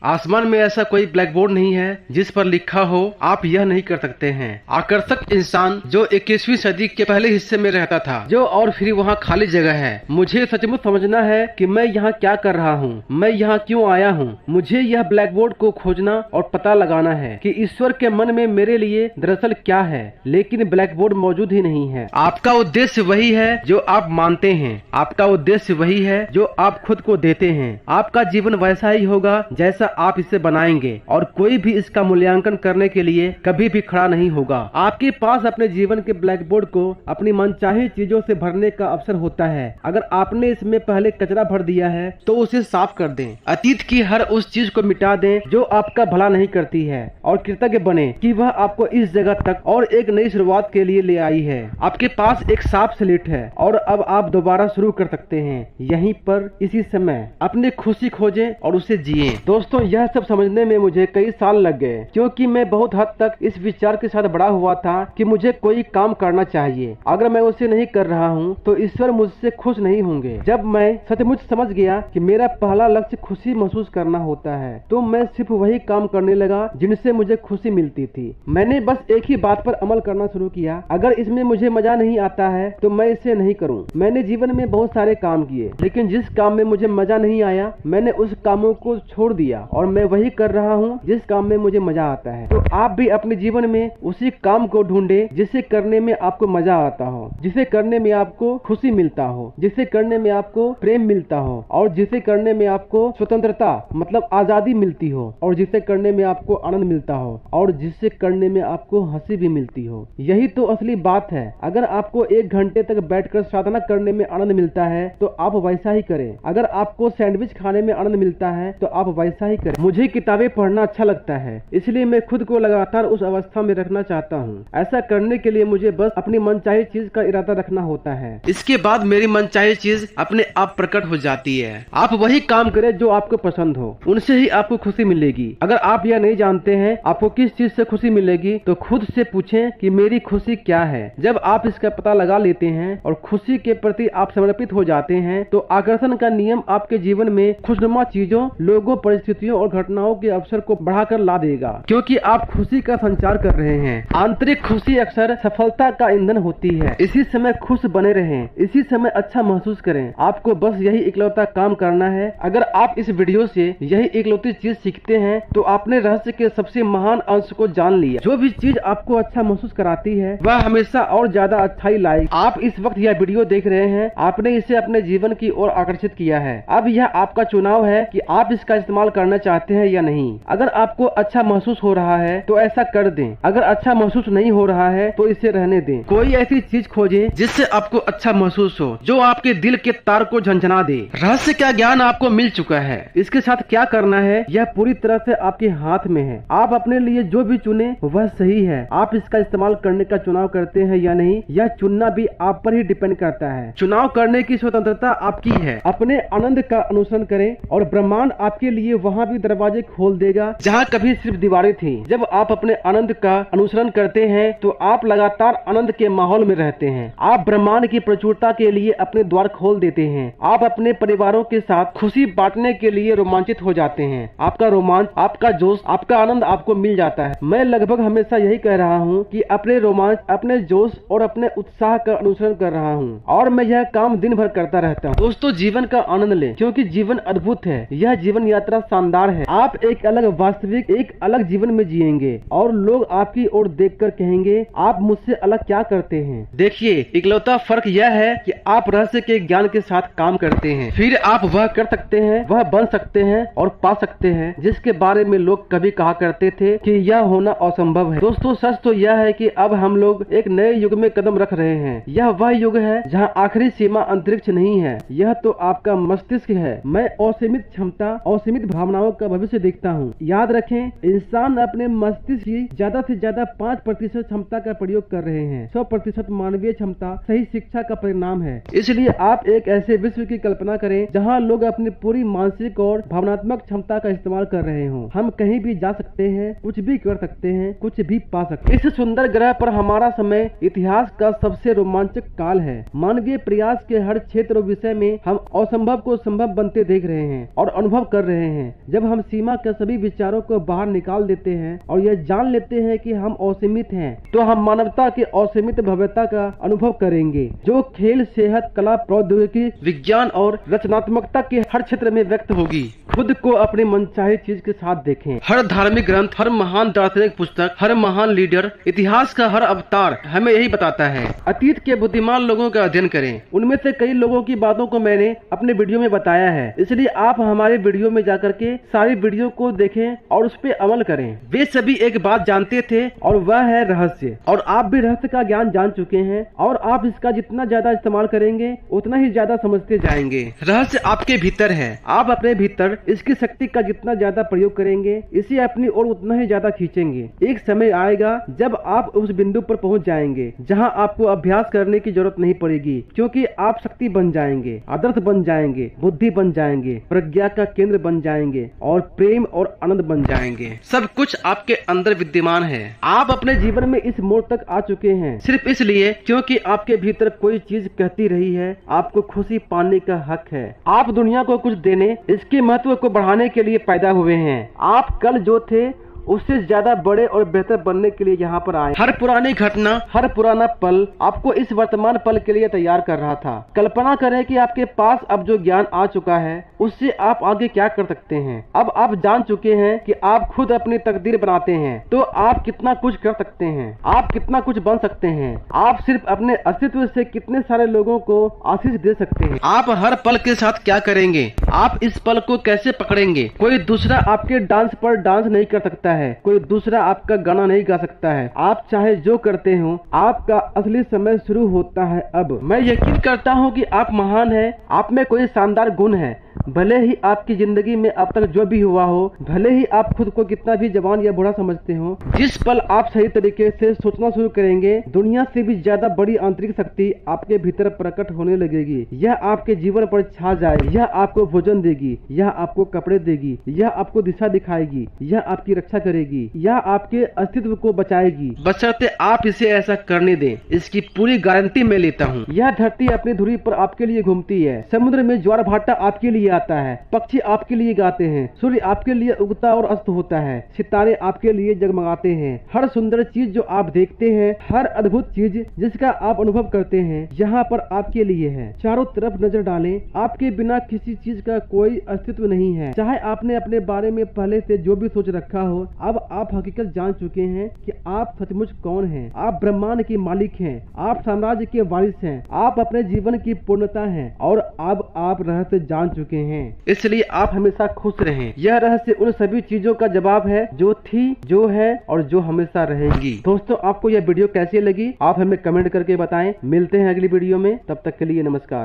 आसमान में ऐसा कोई ब्लैक बोर्ड नहीं है जिस पर लिखा हो आप यह नहीं कर सकते हैं। आकर्षक इंसान जो 21वीं सदी के पहले हिस्से में रहता था, जो और फिर वहाँ खाली जगह है। मुझे सचमुच समझना है कि मैं यहाँ क्या कर रहा हूँ, मैं यहाँ क्यों आया हूँ। मुझे यह ब्लैक बोर्ड को खोजना और पता लगाना है कि ईश्वर के मन में मेरे लिए दरअसल क्या है, लेकिन ब्लैक बोर्ड मौजूद ही नहीं है। आपका उद्देश्य वही है जो आप मानते हैं, आपका उद्देश्य वही है जो आप खुद को देते हैं। आपका जीवन वैसा ही होगा जैसा आप इसे बनाएंगे, और कोई भी इसका मूल्यांकन करने के लिए कभी भी खड़ा नहीं होगा। आपके पास अपने जीवन के ब्लैक बोर्ड को अपनी मनचाही चीजों से भरने का अवसर होता है। अगर आपने इसमें पहले कचरा भर दिया है तो उसे साफ कर दें। अतीत की हर उस चीज को मिटा दें जो आपका भला नहीं करती है, और कृतज्ञ बने कि वह आपको इस जगह तक और एक नई शुरुआत के लिए ले आई है। आपके पास एक साफ स्लेट है और अब आप दोबारा शुरू कर सकते हैं। यहीं पर इसी समय अपनी खुशी खोजें और उसे जिए। दोस्तों, यह सब समझने में मुझे कई साल लग गए, क्योंकि मैं बहुत हद तक इस विचार के साथ बड़ा हुआ था कि मुझे कोई काम करना चाहिए। अगर मैं उसे नहीं कर रहा हूँ तो ईश्वर मुझसे खुश नहीं होंगे। जब मैं सचमुच समझ गया कि मेरा पहला लक्ष्य खुशी महसूस करना होता है, तो मैं सिर्फ वही काम करने लगा जिनसे मुझे खुशी मिलती थी। मैंने बस एक ही बात पर अमल करना शुरू किया, अगर इसमें मुझे मजा नहीं आता है तो मैं इसे नहीं करूँ। मैंने जीवन में बहुत सारे काम किए, लेकिन जिस काम में मुझे मजा नहीं आया मैंने उस कामों को छोड़ दिया और मैं वही कर रहा हूँ जिस काम में मुझे मजा आता है। तो आप भी अपने जीवन में उसी काम को ढूंढे जिसे करने में आपको मजा आता हो, जिसे करने में आपको खुशी मिलता हो, जिसे करने में आपको प्रेम मिलता हो, और जिसे करने में आपको स्वतंत्रता मतलब आजादी मिलती हो, और जिसे करने में आपको आनंद मिलता हो, और जिसे करने में आपको हंसी भी मिलती हो। यही तो असली बात है। अगर आपको 1 घंटे तक बैठकर साधना करने में आनंद मिलता है तो आप वैसा ही करें। अगर आपको सैंडविच खाने में आनंद मिलता है तो आप वैसा ही करें। मुझे किताबें पढ़ना अच्छा लगता है, इसलिए मैं खुद को लगातार उस अवस्था में रखना चाहता हूँ। ऐसा करने के लिए मुझे बस अपनी मनचाही चीज का इरादा रखना होता है। इसके बाद मेरी मनचाही चीज अपने आप प्रकट हो जाती है। आप वही काम करें जो आपको पसंद हो, उनसे ही आपको खुशी मिलेगी। अगर आप यह नहीं जानते हैं आपको किस चीज से खुशी मिलेगी तो खुद से पूछें कि मेरी खुशी क्या है। जब आप इसका पता लगा लेते हैं और खुशी के प्रति आप समर्पित हो जाते हैं तो आकर्षण का नियम आपके जीवन में खुशनुमा चीजों, लोगों, परिस्थितियों और घटनाओं के अवसर को बढ़ाकर ला देगा, क्योंकि आप खुशी का संचार कर रहे हैं। आंतरिक खुशी अक्सर सफलता का ईंधन होती है। इसी समय खुश बने रहें, इसी समय अच्छा महसूस करें। आपको बस यही इकलौता काम करना है। अगर आप इस वीडियो से यही इकलौती चीज सीखते हैं तो आपने रहस्य के सबसे महान अंश को जान लिया। जो भी चीज आपको अच्छा महसूस कराती है वह हमेशा और ज्यादा अच्छाई लाएगी। आप इस वक्त यह वीडियो देख रहे हैं, आपने इसे अपने जीवन की ओर आकर्षित किया है। अब यह आपका चुनाव है कि आप इसका इस्तेमाल करना चाहते हैं या नहीं। अगर आपको अच्छा महसूस हो रहा है तो ऐसा कर दें, अगर अच्छा महसूस नहीं हो रहा है तो इसे रहने दें। कोई ऐसी चीज खोजें जिससे आपको अच्छा महसूस हो, जो आपके दिल के तार को झंझना दे। रहस्य का ज्ञान आपको मिल चुका है, इसके साथ क्या करना है यह पूरी तरह से आपके हाथ में है। आप अपने लिए जो भी चुने वह सही है। आप इसका इस्तेमाल करने का चुनाव करते हैं या नहीं, यह चुनना भी आप पर ही डिपेंड करता है। चुनाव करने की स्वतंत्रता आपकी है। अपने आनंद का अनुसरण करें और ब्रह्मांड आपके लिए वहाँ भी दरवाजे खोल देगा जहाँ कभी सिर्फ दीवारें थी। जब आप अपने आनंद का अनुसरण करते हैं तो आप लगातार आनंद के माहौल में रहते हैं। आप ब्रह्मांड की प्रचुरता के लिए अपने द्वार खोल देते हैं। आप अपने परिवारों के साथ खुशी बांटने के लिए रोमांचित हो जाते हैं। आपका रोमांच, आपका जोश, आपका आनंद आपको मिल जाता है। मैं लगभग हमेशा यही कह रहा हूँ कि अपने रोमांच, अपने जोश और अपने उत्साह का अनुसरण कर रहा हूँ, और मैं यह काम दिन भर करता रहता हूँ। दोस्तों, जीवन का आनंद लें, क्योंकि जीवन अद्भुत है। यह जीवन यात्रा शानदार है। आप एक अलग वास्तविक, एक अलग जीवन में जिएंगे और लोग आपकी ओर देखकर कहेंगे आप मुझसे अलग क्या करते हैं। देखिए, इकलौता फर्क यह है कि आप रहस्य के ज्ञान के साथ काम करते हैं, फिर आप वह कर सकते हैं, वह बन सकते हैं और पा सकते हैं जिसके बारे में लोग कभी कहा करते थे कि यह होना असंभव है। दोस्तों, सच तो यह है कि अब हम लोग एक नए युग में कदम रख रहे हैं। यह वह युग है जहाँ आखिरी सीमा अंतरिक्ष नहीं है, यह तो आपका मस्तिष्क है। मैं असीमित क्षमता, असीमित भावनाओं का भविष्य देखता हूँ। याद रखें, इंसान अपने मस्तिष्क की ज्यादा से ज्यादा 5% क्षमता का प्रयोग कर रहे हैं। 100% मानवीय क्षमता सही शिक्षा का परिणाम है। इसलिए आप एक ऐसे विश्व की कल्पना करें जहाँ लोग अपनी पूरी मानसिक और भावनात्मक क्षमता का इस्तेमाल कर रहे हों। हम कहीं भी जा सकते हैं, कुछ भी कर सकते हैं, कुछ भी पा सकते हैं। इस सुंदर ग्रह पर हमारा समय इतिहास का सबसे रोमांचक काल है। मानवीय प्रयास के हर क्षेत्र और विषय में हम असंभव को संभव बनते देख रहे हैं और अनुभव कर रहे हैं। जब हम सीमा के सभी विचारों को बाहर निकाल देते हैं और यह जान लेते हैं कि हम असीमित हैं, तो हम मानवता की असीमित भव्यता का अनुभव करेंगे, जो खेल, सेहत, कला, प्रौद्योगिकी, विज्ञान और रचनात्मकता के हर क्षेत्र में व्यक्त होगी। खुद को अपनी मनचाही चीज के साथ देखें। हर धार्मिक ग्रंथ, हर महान दार्शनिक पुस्तक, हर महान लीडर, इतिहास का हर अवतार हमें यही बताता है। अतीत के बुद्धिमान लोगों का अध्ययन करें। उनमें से कई लोगों की बातों को मैंने अपने वीडियो में बताया है, इसलिए आप हमारे वीडियो में जाकर के सारी वीडियो को देखें और उस पर अमल करें। वे सभी एक बात जानते थे और वह है रहस्य, और आप भी रहस्य का ज्ञान जान चुके हैं और आप इसका जितना ज्यादा इस्तेमाल करेंगे उतना ही ज्यादा समझते जाएंगे। रहस्य आपके भीतर है, आप अपने भीतर इसकी शक्ति का जितना ज्यादा प्रयोग करेंगे, इसे अपनी ओर उतना ही ज्यादा खींचेंगे। एक समय आएगा जब आप उस बिंदु पर पहुंच जाएंगे जहां आपको अभ्यास करने की जरूरत नहीं पड़ेगी, क्योंकि आप शक्ति बन जाएंगे, आदर्श बन जाएंगे, बुद्धि बन जाएंगे, प्रज्ञा का केंद्र बन जाएंगे और प्रेम और आनंद बन जाएंगे। सब कुछ आपके अंदर विद्यमान है। आप अपने जीवन में इस मोड़ तक आ चुके हैं सिर्फ इसलिए क्योंकि आपके भीतर कोई चीज कहती रही है आपको खुशी पाने का हक है। आप दुनिया को कुछ देने, इसके महत्व को बढ़ाने के लिए पैदा हुए हैं। आप कल जो थे उससे ज्यादा बड़े और बेहतर बनने के लिए यहाँ पर आए। हर पुरानी घटना, हर पुराना पल आपको इस वर्तमान पल के लिए तैयार कर रहा था। कल्पना करें कि आपके पास अब जो ज्ञान आ चुका है उससे आप आगे क्या कर सकते हैं। अब आप जान चुके हैं कि आप खुद अपनी तकदीर बनाते हैं, तो आप कितना कुछ कर सकते हैं, आप कितना कुछ बन सकते हैं। आप सिर्फ अपने अस्तित्व से कितने सारे लोगों को आशीष दे सकते हैं। आप हर पल के साथ क्या करेंगे, आप इस पल को कैसे पकड़ेंगे। कोई दूसरा आपके डांस पर डांस नहीं कर सकता है, कोई दूसरा आपका गाना नहीं गा सकता है। आप चाहे जो करते हो, आपका असली समय शुरू होता है अब। मैं यकीन करता हूँ कि आप महान हैं, आप में कोई शानदार गुण है। भले ही आपकी जिंदगी में अब तक जो भी हुआ हो, भले ही आप खुद को कितना भी जवान या बुरा समझते हो, जिस पल आप सही तरीके से सोचना शुरू करेंगे, दुनिया से भी ज्यादा बड़ी आंतरिक शक्ति आपके भीतर प्रकट होने लगेगी। यह आपके जीवन पर छा जाए, यह आपको भोजन देगी, यह आपको कपड़े देगी, यह आपको दिशा दिखाएगी, यह आपकी रक्षा करेगी, यह आपके अस्तित्व को बचाएगी, बशर्ते आप इसे ऐसा करने दें। इसकी पूरी गारंटी मैं लेता हूँ। यह धरती अपनी धुरी पर आपके लिए घूमती है, समुद्र में ज्वार भाटा आपके लिए आता है, पक्षी आपके लिए गाते हैं, सूर्य आपके लिए उगता और अस्त होता है, सितारे आपके लिए जगमगाते हैं। हर सुंदर चीज जो आप देखते हैं, हर अद्भुत चीज जिसका आप अनुभव करते हैं, यहाँ पर आपके लिए है। चारों तरफ नजर डालें, आपके बिना किसी चीज का कोई अस्तित्व नहीं है। चाहे आपने अपने बारे में पहले से जो भी सोच रखा हो, अब आप हकीकत जान चुके हैं कि आप सचमुच कौन हैं। आप ब्रह्मांड के मालिक हैं, आप साम्राज्य के वारिस हैं, आप अपने जीवन की पूर्णता हैं और अब आप रहस्य जान चुके हैं। इसलिए आप हमेशा खुश रहें। यह रहस्य उन सभी चीजों का जवाब है जो थी, जो है और जो हमेशा रहेंगी। दोस्तों, आपको यह वीडियो कैसी लगी आप हमें कमेंट करके बताएं। मिलते हैं अगली वीडियो में, तब तक के लिए नमस्कार।